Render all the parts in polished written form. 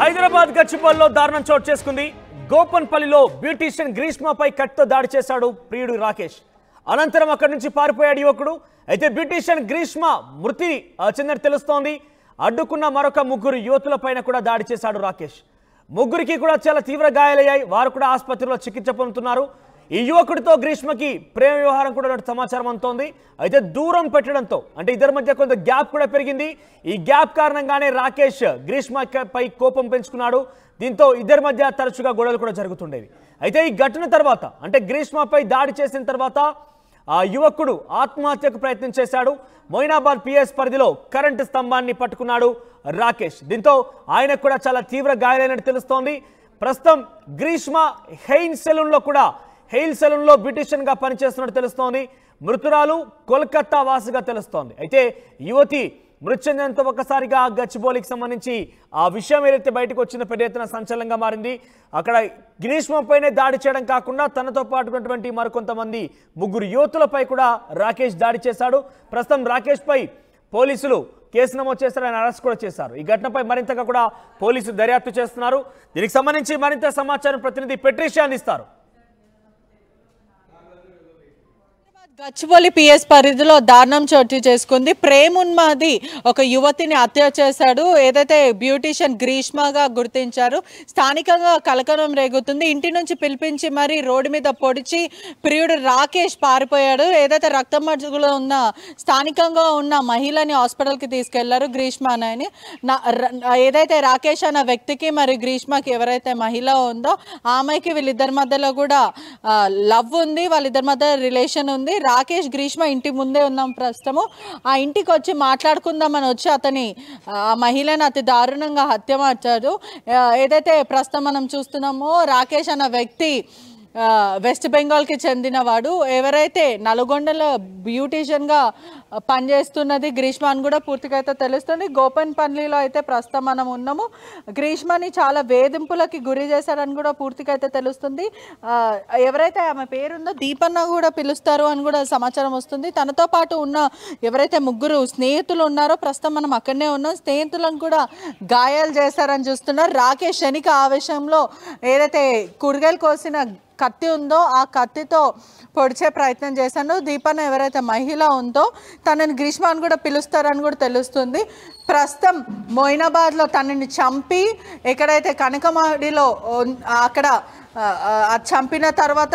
హైదరాబాద్ గచ్చిబౌలిలో దారుణం చోటు చేసుకుంది. గోపన్పల్లిలో బ్యూటీషియన్ గ్రీష్మపై కత్తితో దాడి చేశాడు ప్రియుడు రాకేష్. అనంతరం అక్కడి నుంచి పారిపోయాడు యువకుడు. అయితే బ్యూటీషియన్ గ్రీష్మ మృతి చెందని తెలుస్తోంది. అడ్డుకున్న మరొక ముగ్గురు యువతులపైన కూడా దాడి చేశాడు రాకేష్. ముగ్గురికి కూడా చాలా తీవ్ర గాయాలయ్యాయి. వారు కూడా ఆసుపత్రిలో చికిత్స పొందుతున్నారు. ఈ యువకుడితో గ్రీష్మకి ప్రేమ వ్యవహారం కూడా సమాచారం అందుతోంది. అయితే దూరం పెట్టడంతో అంటే ఇద్దరి మధ్య కొంత గ్యాప్ కూడా పెరిగింది. ఈ గ్యాప్ కారణంగానే రాకేష్ గ్రీష్మపై కోపం పెంచుకున్నాడు. దీంతో ఇద్దరి మధ్య తరచుగా గొడవలు కూడా జరుగుతుండేవి. అయితే ఈ ఘటన తర్వాత అంటే గ్రీష్మపై దాడి చేసిన తర్వాత ఆ యువకుడు ఆత్మహత్యకు ప్రయత్నం చేశాడు. మొయినాబాద్ పిఎస్ పరిధిలో కరెంటు స్తంభాన్ని పట్టుకున్నాడు రాకేష్. దీంతో ఆయనకు కూడా చాలా తీవ్ర గాయాలైనట్టు తెలుస్తోంది. ప్రస్తుతం గ్రీష్మ హెయిల్ సెలూన్లో బ్యూటీషియన్ గా పనిచేస్తున్నట్టు తెలుస్తోంది. మృతురాలు కోల్కతా వాసిగా తెలుస్తోంది. అయితే యువతి మృతి చెందినంత ఒక్కసారిగా గచ్చిబౌలికి సంబంధించి ఆ విషయం ఏదైతే బయటకు వచ్చిన పెద్ద ఎత్తున సంచలనంగా మారింది. అక్కడ గ్రీష్మపైనే దాడి చేయడం కాకుండా తనతో పాటు ఉన్నటువంటి మరికొంతమంది ముగ్గురు యువతులపై కూడా రాకేష్ దాడి చేశాడు. ప్రస్తుతం రాకేష్ పై పోలీసులు కేసు నమోదు చేశారు. ఆయన అరెస్ట్ కూడా చేశారు. ఈ ఘటనపై మరింతగా కూడా పోలీసులు దర్యాప్తు చేస్తున్నారు. దీనికి సంబంధించి మరింత సమాచారం ప్రతినిధి పెట్రిషియా అందిస్తారు. గచ్చిబౌలి పిఎస్ పరిధిలో దారుణం చోటు చేసుకుంది. ప్రేమున్మాది ఒక యువతిని హత్య చేశాడు. ఏదైతే బ్యూటీషియన్ గ్రీష్మగా గుర్తించారు. స్థానికంగా కలకలం రేగుతుంది. ఇంటి నుంచి పిలిపించి మరి రోడ్డు మీద పొడిచి ప్రియుడు రాకేష్ పారిపోయాడు. ఏదైతే రక్తమడుగులో ఉన్న స్థానికంగా ఉన్న మహిళని హాస్పిటల్కి తీసుకెళ్లారు గ్రీష్మ అని. ఏదైతే రాకేష్ అన్న వ్యక్తికి మరి గ్రీష్మకి ఎవరైతే మహిళ ఉందో ఆమెకి వీళ్ళిద్దరి మధ్యలో కూడా లవ్ ఉంది. వాళ్ళిద్దరి మధ్య రిలేషన్ ఉంది. రాకేష్ గ్రీష్మ ఇంటి ముందే ఉన్నాం ప్రస్తుతము. ఆ ఇంటికి వచ్చి మాట్లాడుకుందామని వచ్చి అతని ఆ మహిళను అతి దారుణంగా హత్యమార్చారు. ఏదైతే ప్రస్తుతం మనం చూస్తున్నామో రాకేష్ అన్న వ్యక్తి వెస్ట్ బెంగాల్కి చెందినవాడు. ఎవరైతే నల్గొండలో బ్యూటీషియన్గా పనిచేస్తున్నది గ్రీష్మ అని కూడా పూర్తిగా అయితే తెలుస్తుంది. గోపన్పల్లిలో అయితే ప్రస్తుతం మనం ఉన్నాము. గ్రీష్మని చాలా వేధింపులకి గురి చేశారని కూడా పూర్తిగా అయితే తెలుస్తుంది. ఎవరైతే ఆమె పేరుందో దీపన్న కూడా పిలుస్తారు అని కూడా సమాచారం వస్తుంది. తనతో పాటు ఉన్న ఎవరైతే ముగ్గురు స్నేహితులు ఉన్నారో ప్రస్తుతం మనం అక్కడనే ఉన్నాం. స్నేహితులను కూడా గాయాలు చేశారని చూస్తున్నారు. రాకేష్ క్షణిక ఆవేశంలో ఏదైతే కూరగాయలు కోసిన కత్తి ఉందో ఆ కత్తితో పొడిచే ప్రయత్నం చేశాను. దీపన్న ఎవరైతే మహిళ ఉందో తనని గ్రీష్మ అని కూడా పిలుస్తారని కూడా తెలుస్తుంది. ప్రస్తుతం మొయినాబాద్లో తనని చంపి ఎక్కడైతే కనకమాడిలో అక్కడ చంపిన తర్వాత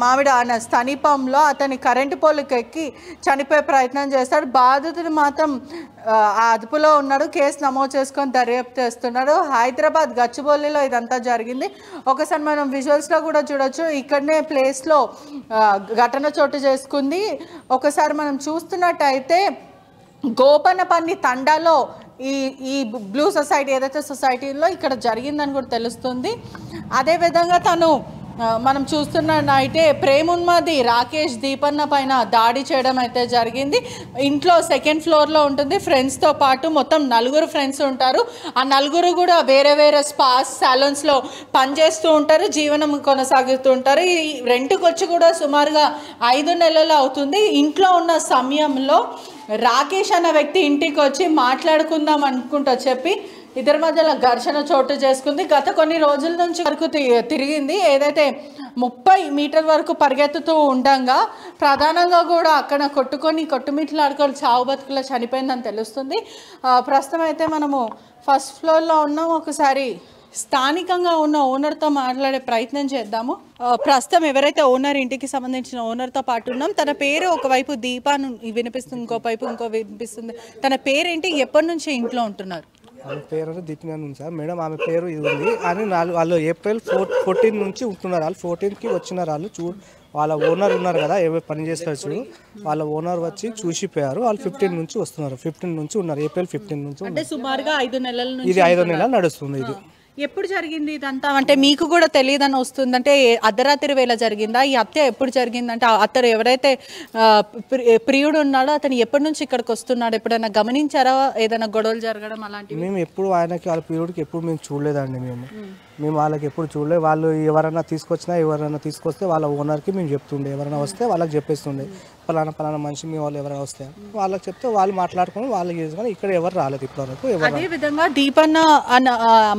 మామిడి అనే సమీపంలో అతని కరెంటు పోలుకి ఎక్కి చనిపోయే ప్రయత్నం చేస్తాడు. బాధితుడు మాత్రం అదుపులో ఉన్నాడు. కేసు నమోదు చేసుకొని దర్యాప్తు చేస్తున్నాడు. హైదరాబాద్ గచ్చిబౌలిలో ఇదంతా జరిగింది. ఒకసారి మనం విజువల్స్లో కూడా చూడొచ్చు. ఇక్కడనే ప్లేస్లో ఘటన చోటు చేసుకుంది. ఒకసారి మనం చూస్తున్నట్టయితే గోపనపల్లి తండాలో ఈ బ్లూ సొసైటీ ఏదైతే సొసైటీలో ఇక్కడ జరిగిందని కూడా తెలుస్తుంది. అదేవిధంగా మనం చూస్తున్నట్టయితే ప్రేమున్మాది రాకేష్ దీపన్న పైన దాడి చేయడం అయితే జరిగింది. ఇంట్లో సెకండ్ ఫ్లోర్లో ఉంటుంది. ఫ్రెండ్స్తో పాటు మొత్తం 4 ఫ్రెండ్స్ ఉంటారు. ఆ 4 కూడా వేరే వేరే స్పాస్ సాలూన్స్లో పనిచేస్తూ ఉంటారు. జీవనం కొనసాగుతూ ఉంటారు. ఈ రెంట్కి వచ్చి కూడా సుమారుగా 5 నెలలు అవుతుంది. ఇంట్లో ఉన్న సమయంలో రాకేష్ అన్న వ్యక్తి ఇంటికి వచ్చి మాట్లాడుకుందాం అనుకుంటా చెప్పి ఇద్దరి మధ్యలో ఘర్షణ చోటు చేసుకుంది. గత కొన్ని రోజుల నుంచి వరకు తిరిగింది. ఏదైతే 30 మీటర్ వరకు పరిగెత్తుతూ ఉండగా ప్రధానంగా కూడా అక్కడ కొట్టుమిట్లాడుకొని చావు బతుకులో చనిపోయిందని తెలుస్తుంది. ప్రస్తుతం అయితే మనము ఫస్ట్ ఫ్లోర్లో ఉన్నాం. ఒకసారి స్థానికంగా ఉన్న ఓనర్తో మాట్లాడే ప్రయత్నం చేద్దాము. ప్రస్తుతం ఎవరైతే ఓనర్ ఇంటికి సంబంధించిన ఓనర్తో పాటు ఉన్నాం. తన పేరు ఒకవైపు దీపాను వినిపిస్తుంది, ఇంకోవైపు వినిపిస్తుంది. తన పేరేంటి, ఎప్పటి నుంచి ఇంట్లో ఉంటున్నారు? ఆమె పేరు దీపిని ఉంది సార్. మేడం ఆమె పేరు ఇది ఉంది అని వాళ్ళు ఏప్రిల్ 14 నుంచి ఉంటున్నారు. వాళ్ళు 14కి వచ్చినారు. వాళ్ళ ఓనర్ ఉన్నారు కదా, ఏవో పని చేస్తారు చూడు, వాళ్ళ ఓనర్ వచ్చి చూసిపోయారు. వాళ్ళు 15 నుంచి వస్తున్నారు. 15 నుంచి ఉన్నారు. ఏప్రిల్ 15 నుంచి అంటే సుమారుగా 5 నెలల నుంచి. ఇది 5 నెలలు నడుస్తుంది. ఇది ఎప్పుడు జరిగింది ఇదంతా? అంటే మీకు కూడా తెలియదని వస్తుంది. అంటే అర్ధరాత్రి వేళ జరిగిందా ఈ హత్య? ఎప్పుడు జరిగిందంటే అతను ఎవరైతే ప్రియుడు ఉన్నాడో అతను ఎప్పటి నుంచి ఇక్కడికి వస్తున్నాడు? ఎప్పుడైనా గమనించారా ఏదైనా గొడవలు జరగడం అలాంటివి? మేము ఎప్పుడు ఆయనకి వాళ్ళ ప్రియుడికి ఎప్పుడు మేము చూడలేదండి. మేము వాళ్ళకి ఎప్పుడు చూడలే. వాళ్ళు ఎవరైనా తీసుకొస్తే వాళ్ళ ఓనర్కి మేము చెప్తుండే, ఎవరైనా వస్తే వాళ్ళకి చెప్పేస్తుండే పలానా మనిషి మీ వాళ్ళు ఎవరైనా వస్తే వాళ్ళకి చెప్తే వాళ్ళు మాట్లాడుకొని వాళ్ళకి చేసుకొని ఇక్కడ ఎవరు రాలేదు ఇప్పటివరకు. అదే విధంగా దీపన్న అన్న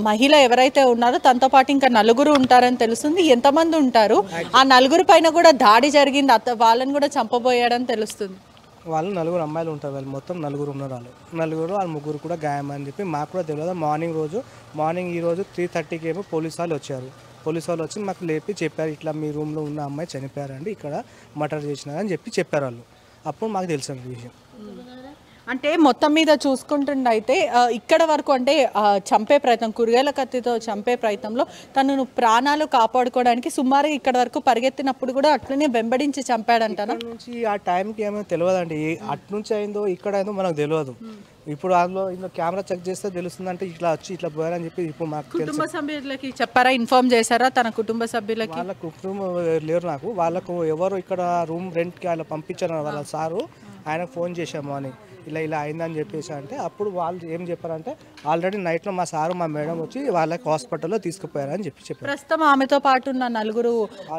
మహిళ ఎవరైతే ఉన్నారో తనతో పాటు ఇంకా నలుగురు ఉంటారని తెలుస్తుంది. ఎంతమంది ఉంటారు? ఆ నలుగురు పైన కూడా దాడి జరిగింది, వాళ్ళని కూడా చంపబోయాడని తెలుస్తుంది. వాళ్ళు 9 అమ్మాయిలు ఉంటారు, వాళ్ళు మొత్తం 9 ఉన్నారు. వాళ్ళు ముగ్గురు కూడా గాయమని చెప్పి మాకు కూడా తెలియదు. మార్నింగ్ ఈరోజు 3:30కి ఏమో పోలీసు వాళ్ళు వచ్చి మాకు లేపి చెప్పారు, ఇట్లా మీ రూమ్లో ఉన్న అమ్మాయి చనిపోయారండి, ఇక్కడ మర్డర్ చేసినారని చెప్పారు వాళ్ళు. అప్పుడు మాకు తెలిసిన విషయం. అంటే మొత్తం మీద చూసుకుంటుండైతే ఇక్కడ వరకు అంటే చంపే ప్రయత్నం, కూరగాయల కత్తితో చంపే ప్రయత్నంలో తనను ప్రాణాలు కాపాడుకోవడానికి సుమారుగా ఇక్కడ వరకు పరిగెత్తినప్పుడు కూడా అట్లనే వెంబడించి చంపాడంటారా? నుంచి ఆ టైంకి ఏమో తెలియదండి, అట్నుంచి అయిందో ఇక్కడ అయిందో మనకు తెలియదు. ఇప్పుడు ఇందులో కెమెరా చెక్ చేస్తే తెలుస్తుంది, అంటే ఇట్లా పోయారని చెప్పి ఇప్పుడు మాకు కుటుంబ సభ్యులకి చెప్పారా, ఇన్ఫార్మ్ చేశారా తన కుటుంబ సభ్యులకి? వాళ్ళ కుటుంబం లేరు నాకు. వాళ్ళకు ఎవరు ఇక్కడ రూమ్ రెంట్కి అలా పంపించారు వాళ్ళ సారు, ఆయనకు ఫోన్ చేశాము అని ఇలా అయిందని చెప్పేసి అంటే అప్పుడు వాళ్ళు ఏం చెప్పారంటే ఆల్రెడీ నైట్లో మా సారు మా మేడం వచ్చి వాళ్ళకి హాస్పిటల్లో తీసుకుపోయారని చెప్పారు. ప్రస్తుతం ఆమెతో పాటు ఉన్న నలుగురు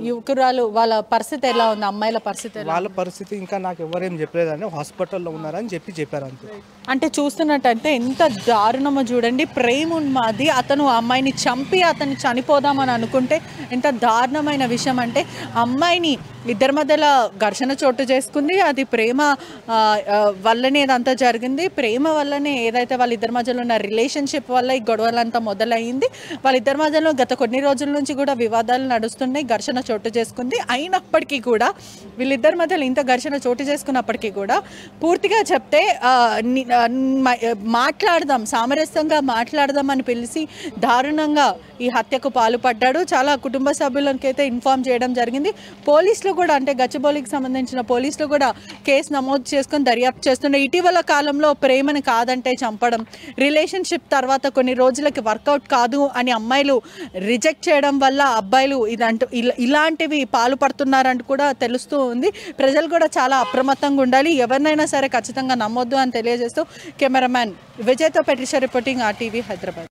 యువకురాలు వాళ్ళ పరిస్థితి ఎలా ఉంది? అమ్మాయిల పరిస్థితి, వాళ్ళ పరిస్థితి ఇంకా నాకు ఎవరేం చెప్పలేదండి, హాస్పిటల్లో ఉన్నారని చెప్పారు అంతే. అంటే చూస్తున్నట్టయితే ఎంత దారుణమో చూడండి. ప్రేమున్మాది అతను అమ్మాయిని చంపి అతన్ని చనిపోదామని అనుకుంటే ఎంత దారుణమైన విషయం అంటే అమ్మాయిని ఇద్దరి మధ్యలో ఘర్షణ చోటు చేసుకుంది. అది ప్రేమ వల్లనే ఇదంతా జరిగింది. ప్రేమ వల్లనే ఏదైతే వాళ్ళిద్దరి మధ్యలో ఉన్న రిలేషన్షిప్ వల్ల ఈ గొడవలంతా మొదలైంది. వాళ్ళిద్దరి మధ్యలో గత కొన్ని రోజుల నుంచి కూడా వివాదాలు నడుస్తున్నాయి, ఘర్షణ చోటు చేసుకుంది. అయినప్పటికీ కూడా వీళ్ళిద్దరి మధ్యలో ఇంత ఘర్షణ చోటు చేసుకున్నప్పటికీ కూడా పూర్తిగా చెప్తే మాట్లాడదాం, సామరస్యంగా మాట్లాడదాం అని పిలిచి దారుణంగా ఈ హత్యకు పాల్పడ్డాడు. చాలా కుటుంబ సభ్యులకైతే ఇన్ఫార్మ్ చేయడం జరిగింది. పోలీసులు కూడా అంటే గచ్చిబౌలికి సంబంధించిన పోలీసులు కూడా కేసు నమోదు చేసుకొని దర్యాప్తు చేస్తున్నారు. ఇటీవల కాలంలో ప్రేమను కాదంటే చంపడం, రిలేషన్షిప్ తర్వాత కొన్ని రోజులకి వర్కౌట్ కాదు అని అమ్మాయిలు రిజెక్ట్ చేయడం వల్ల అబ్బాయిలు ఇలాంటివి పాల్పడుతున్నారంటూ కూడా తెలుస్తూ ఉంది. ప్రజలు కూడా చాలా అప్రమత్తంగా ఉండాలి, ఎవరినైనా సరే ఖచ్చితంగా నమ్మొద్దు అని తెలియజేస్తూ కెమెరామ్యాన్ విజయ్తో పెట్రిషా రిపోర్టింగ్ RTV హైదరాబాద్.